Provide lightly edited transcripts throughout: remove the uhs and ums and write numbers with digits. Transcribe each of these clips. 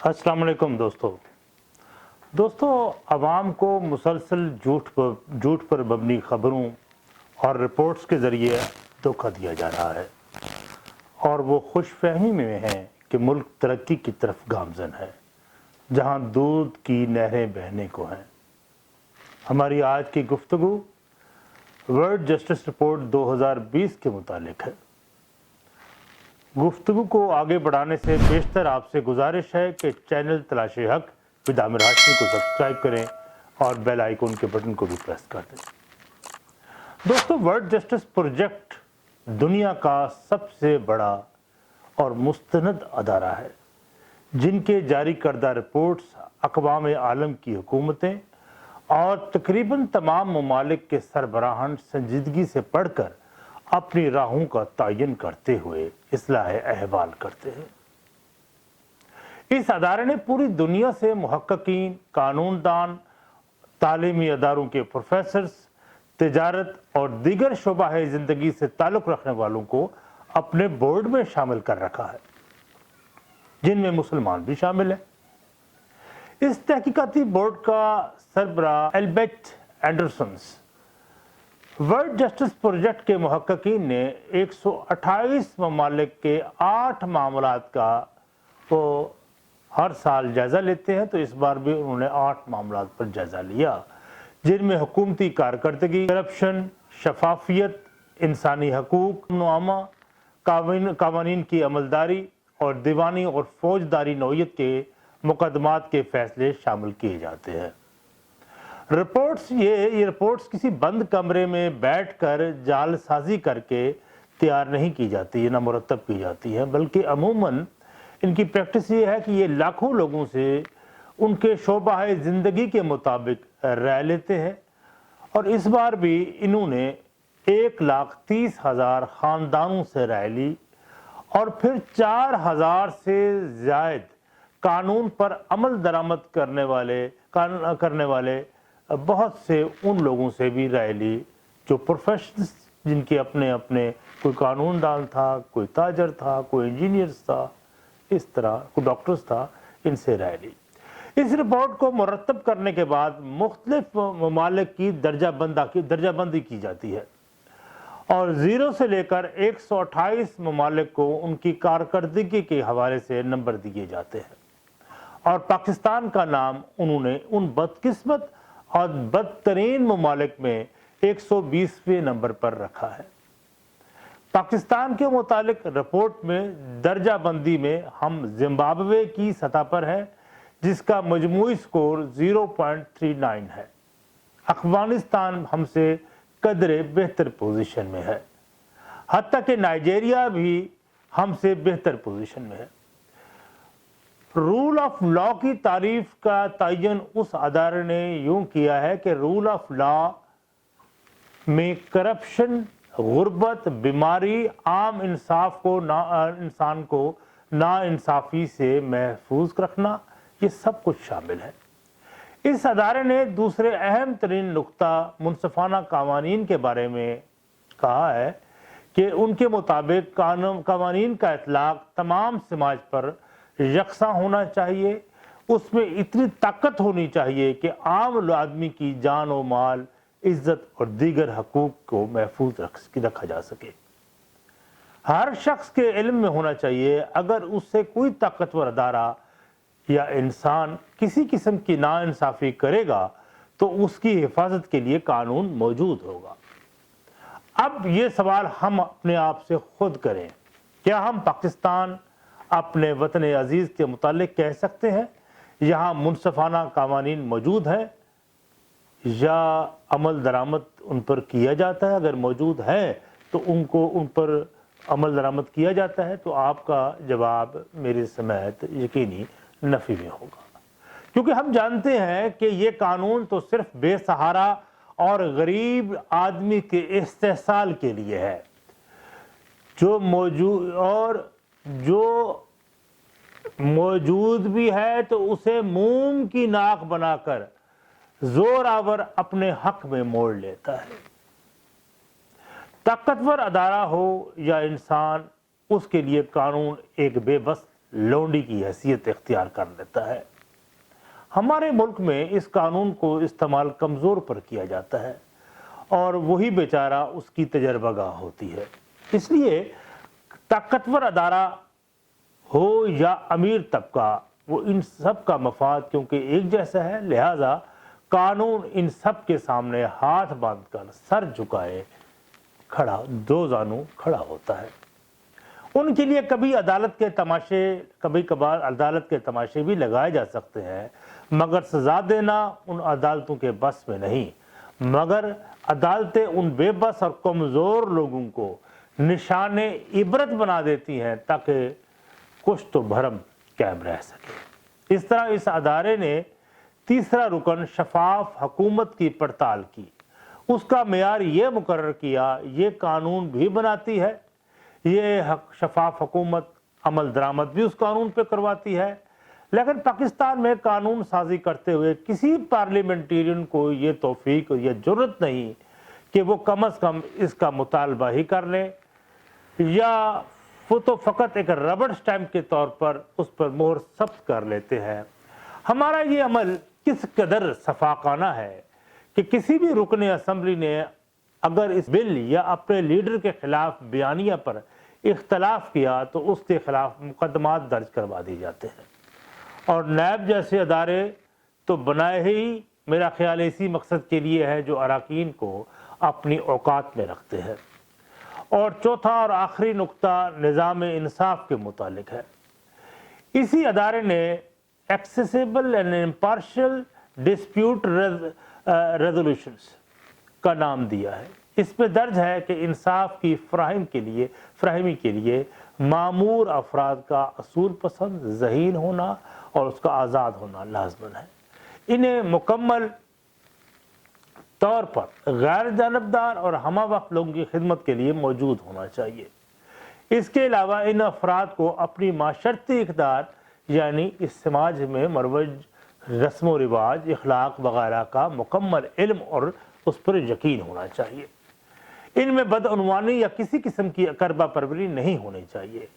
अस्सलाम वालेकुम दोस्तों आवाम को मुसलसल झूठ पर मबनी खबरों और रिपोर्ट्स के ज़रिए धोखा दिया जा रहा है और वो खुशफहमी में है कि मुल्क तरक्की की तरफ गामज़न है जहां दूध की नहरें बहने को हैं। हमारी आज की गुफ्तगू वर्ल्ड जस्टिस रिपोर्ट 2020 के मुतालिक है। गुफ्तगू को आगे बढ़ाने से बेशतर आपसे गुजारिश है कि चैनल तलाशे हक विद आमिर हाशमी को सब्सक्राइब करें और बेल आइकन के बटन को भी प्रेस कर दें। दोस्तों, वर्ल्ड जस्टिस प्रोजेक्ट दुनिया का सबसे बड़ा और मुस्तनद अदारा है जिनके जारी करदा रिपोर्ट्स अक़वाम आलम की हुकूमतें और तकरीबन तमाम ममालिक के सरबराहान संजीदगी से पढ़कर अपनी राहों का तयन करते हुए इस्लाह अहवाल करते हैं। इस अदारे ने पूरी दुनिया से मुहक्किकीन, कानूनदान, तालीमी अदारों के प्रोफेसर्स, तिजारत और दीगर शोबा ज़िंदगी से ताल्लुक़ रखने वालों को अपने बोर्ड में शामिल कर रखा है, जिनमें मुसलमान भी शामिल हैं। इस तहकीकाती बोर्ड का सरबराह Albert Anderson World Justice Project के मुहक्किकीन ने 128 ममालिक के 8 मामलात का वो हर साल जायज़ा लेते हैं, तो इस बार भी उन्होंने 8 मामलात पर जायज़ा लिया जिनमें हुकूमती कारकर्दगी, करप्शन, शफाफियत, इंसानी हकूक़ मुआमा, कानून की अमलदारी और दीवानी और फौजदारी नौयत के मुकदमात के फैसले शामिल किए जाते हैं। ये रिपोर्ट्स किसी बंद कमरे में बैठकर जालसाजी करके तैयार नहीं की जाती है, ना मुरतब की जाती है, बल्कि अमूमन इनकी प्रैक्टिस ये है कि ये लाखों लोगों से उनके शोबा ज़िंदगी के मुताबिक राय लेते हैं और इस बार भी इन्होंने 1,30,000 ख़ानदानों से राय ली और फिर 4,000 से ज़ायद कानून पर अमल दरामद करने वाले बहुत से उन लोगों से भी राय ली जो प्रोफेशनल्स, जिनके अपने अपने कोई कानूनदान था, कोई ताजर था, कोई इंजीनियर्स था, इस तरह कोई डॉक्टर्स था, इनसे राय ली। इस रिपोर्ट को मुरतब करने के बाद मुख्तलिफ ममालिक की दर्जाबंदी की जाती है और 0 से लेकर 128 ममालिक को उनकी कारकर्दगी के हवाले से नंबर दिए जाते हैं और पाकिस्तान का नाम उन्होंने उन बदकिस्मत और बदतरीन ममालिक में 120वें नंबर पर रखा है। पाकिस्तान के मुतालिक रिपोर्ट में दर्जाबंदी में हम जिम्बाब्वे की सतह पर है जिसका मजमूई स्कोर 0.39 है। अफगानिस्तान हमसे कदरे बेहतर पोजीशन में है, हत्ता कि नाइजीरिया भी हमसे बेहतर पोजीशन में है। रूल ऑफ लॉ की तारीफ का तयन उस अदारे ने यूं किया है कि रूल ऑफ लॉ में करप्शन, गुर्बत, बीमारी, आम इंसान को नाइंसाफ़ी से महफूज रखना, ये सब कुछ शामिल है। इस अदारे ने दूसरे अहम तरीन नुक्ता मुनसफाना कावानीन के बारे में कहा है कि उनके मुताबिक कावानीन का इतलाक तमाम समाज पर यकसा होना चाहिए, उसमें इतनी ताकत होनी चाहिए कि आम आदमी की जान और माल, इज्जत और दीगर हकूक़ को महफूज रखा जा सके। हर शख्स के इल्म में होना चाहिए अगर उससे कोई ताकतवर अदारा या इंसान किसी किस्म की नाइंसाफ़ी करेगा तो उसकी हिफाजत के लिए कानून मौजूद होगा। अब ये सवाल हम अपने आप से खुद करें, क्या हम पाकिस्तान अपने वतन अजीज़ के मुतालिक कह सकते हैं यहाँ मुनसफाना कावानीन मौजूद है या अमल दरामद उन पर किया जाता है? अगर मौजूद है तो उन पर अमल दरामद किया जाता है, तो आपका जवाब मेरे समेत यकीनी नफ़ी में होगा, क्योंकि हम जानते हैं कि ये कानून तो सिर्फ बेसहारा और गरीब आदमी के इस्तेहसाल के लिए है जो मौजूद भी है तो उसे मोम की नाक बनाकर जोरावर अपने हक में मोड़ लेता है। ताकतवर अदारा हो या इंसान, उसके लिए कानून एक बेबस लौंडी की हैसियत इख्तियार कर लेता है। हमारे मुल्क में इस कानून को इस्तेमाल कमज़ोर पर किया जाता है और वही बेचारा उसकी तजर्बागाह होती है। इसलिए ताकतवर अदारा हो या अमीर तबका, वो इन सब का मफाद क्योंकि एक जैसा है, लिहाजा कानून इन सब के सामने हाथ बांधकर सर झुकाए खड़ा, दो जानू खड़ा होता है। उनके लिए कभी अदालत के तमाशे, कभी कभार अदालत के तमाशे भी लगाए जा सकते हैं, मगर सजा देना उन अदालतों के बस में नहीं। मगर अदालतें उन बेबस और कमज़ोर लोगों को निशाने इबरत बना देती हैं ताकि कुछ तो भरम कायम रह सके। इस तरह इस अदारे ने तीसरा रुकन शफाफ हुकूमत की पड़ताल की। उसका मेयार ये मुकर्रर किया, ये कानून भी बनाती है, ये शफाफ हुकूमत अमल दरामद भी उस कानून पे करवाती है। लेकिन पाकिस्तान में कानून साजी करते हुए किसी पार्लियामेंटेरियन को ये तौफीक और ये जुर्रत नहीं कि वो कम अज़ कम इसका मुतालबा ही कर ले, या वो तो फ़कत एक रबड़ स्टैम्प के तौर पर उस पर मोहर सख्त कर लेते हैं। हमारा ये अमल किस कदर सफाकाना है कि किसी भी रुकन असम्बली ने अगर इस बिल या अपने लीडर के खिलाफ बयानिया पर इख्तलाफ किया तो उसके खिलाफ मुकदमात दर्ज करवा दिए जाते हैं। और नैब जैसे अदारे तो बनाए ही मेरा ख्याल इसी मकसद के लिए है जो अरकान को अपनी औकात में रखते हैं। और चौथा और आखिरी नुक्ता निज़ाम इंसाफ के मुतालिक है। इसी अदारे ने accessible and impartial dispute resolutions का नाम दिया है। इस पे दर्ज है कि इंसाफ की फराहमी के लिए मामूर अफराद का असूल पसंद, ज़हीन होना और उसका आज़ाद होना लाज़िमन है। इन्हें मुकम्मल तौर पर गैर जानबदार और हमा वक्त लोगों की खिदमत के लिए मौजूद होना चाहिए। इसके अलावा इन अफराद को अपनी माशरती इक़दार यानी इस समाज में मरवज रस्म व रिवाज, इखलाक वगैरह का मुकम्मल इल्म और उस पर यकीन होना चाहिए। इनमें बदअनवानी या किसी किस्म की करबा परवरी नहीं होनी चाहिए।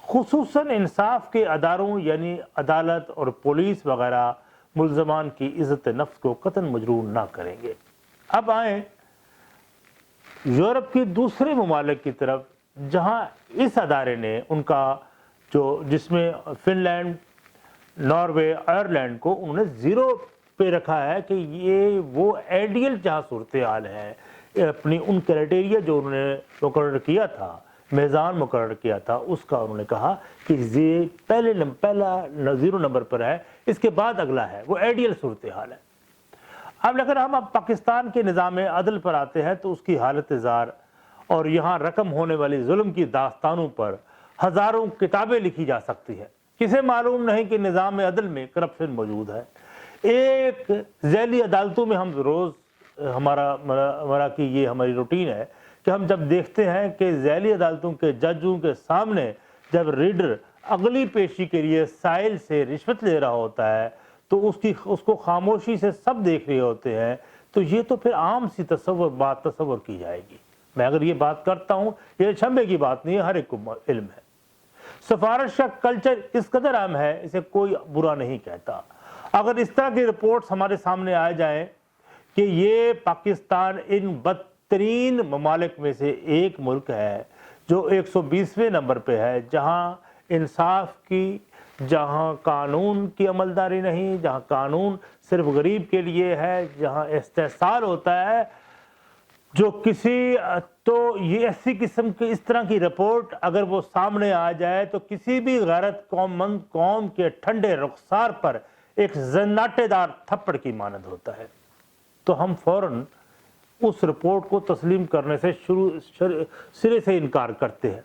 खुसूसन इंसाफ के अदारों यानी अदालत और पुलिस वगैरह मुल्ज़मान की इज़्ज़त नफ्स को कतन मजरूर ना करेंगे। अब आए यूरोप की दूसरे ममालिक की तरफ, जहाँ इस अदारे ने उनका जिसमें फिनलैंड, नॉर्वे, आयरलैंड को उन्होंने ज़ीरो पे रखा है कि ये वो आइडियल जहाँ सूरत हाल है, अपनी उन क्राइटेरिया जो उन्होंने मुकर्रर किया था, मेज़ान मुकर्रर किया था, उसका उन्होंने कहा कि ये पहला 0 नंबर पर है, इसके बाद अगला है, वो आइडियल सूरत हाल है। अब लेकिन हम पाकिस्तान के निज़ाम अदल पर आते हैं तो उसकी हालत ज़ार और यहाँ रकम होने वाली जुल्म की दास्तानों पर हज़ारों किताबें लिखी जा सकती है। किसे मालूम नहीं कि निज़ाम अदल में करप्शन मौजूद है। एक ज़ैली अदालतों में हम रोज़ हमारा की ये हमारी रूटीन है कि हम जब देखते हैं कि ज़ैली अदालतों के जजों के सामने जब रीडर अगली पेशी के लिए साइल से रिश्वत ले रहा होता है तो उसको खामोशी से सब देख रहे होते हैं, तो ये तो फिर आम सी तसव्वुर की जाएगी। मैं अगर ये बात करता हूँ, ये शंबे की बात नहीं है, हर एक को इल्म है। सिफारिश का कल्चर इस कदर आम है, इसे कोई बुरा नहीं कहता। अगर इस तरह की रिपोर्ट्स हमारे सामने आ जाए कि ये पाकिस्तान इन बदतरीन ममालिक में से एक मुल्क है जो 120वें नंबर पे है, जहाँ इंसाफ की, जहाँ कानून की अमलदारी नहीं, जहाँ कानून सिर्फ गरीब के लिए है, जहाँ इस्तेहसाल होता है, जो किसी तो ये ऐसी किस्म की इस तरह की रिपोर्ट अगर वो सामने आ जाए तो किसी भी गैरत कौममंद कौम के ठंडे रुखसार पर एक जन्नाटेदार थप्पड़ की मानद होता है। तो हम फौरन उस रिपोर्ट को तस्लीम करने से सिरे से इनकार करते हैं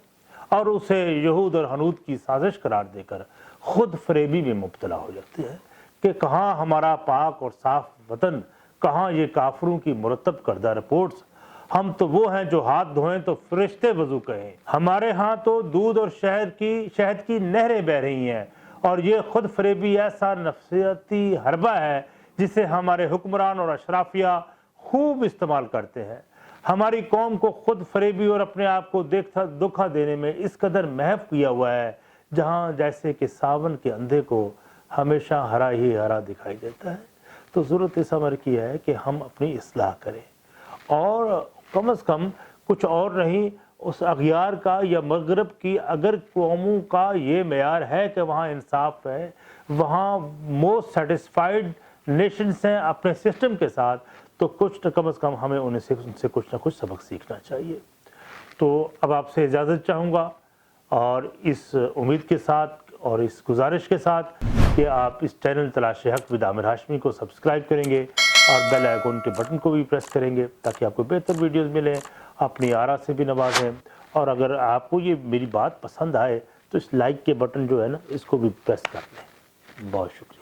और उसे यहूद और हनूद की साजिश करार देकर खुद फरेबी में मुब्तला हो जाते हैं कि कहाँ हमारा पाक और साफ वतन, कहाँ ये काफरों की मुरतब करदा रिपोर्ट्स। हम तो वो हैं जो हाथ धोएं तो फरिश्ते वजू कहें। हमारे यहाँ तो दूध और शहद की नहरें बह रही हैं और ये खुद फरेबी ऐसा नफसियाती हरबा है जिसे हमारे हुक्मरान और अशराफिया खूब इस्तेमाल करते हैं। हमारी कौम को खुद फरेबी और अपने आप को धोखा देने में इस कदर महफ किया हुआ है जहाँ जैसे कि सावन के अंधे को हमेशा हरा ही हरा दिखाई देता है। तो ज़रूरत इस अमर की है कि हम अपनी इस्लाह करें और कम से कम कुछ और नहीं, उस अगियार का या मगरब की अगर कौमों का ये मेयार है कि वहाँ इंसाफ है, वहाँ मोस्ट सेटिस्फाइड नेशंस हैं अपने सिस्टम के साथ, तो कुछ न कम से कम हमें उनसे कुछ ना कुछ सबक सीखना चाहिए। तो अब आपसे इजाज़त चाहूँगा और इस उम्मीद के साथ और इस गुजारिश के साथ कि आप इस चैनल तलाश हक विद आमिर हाशमी को सब्सक्राइब करेंगे और बेल आइकन के बटन को भी प्रेस करेंगे ताकि आपको बेहतर वीडियोस मिलें, अपनी आरा से भी नवाजें। और अगर आपको ये मेरी बात पसंद आए तो इस लाइक के बटन जो है ना, इसको भी प्रेस कर लें। बहुत शुक्रिया।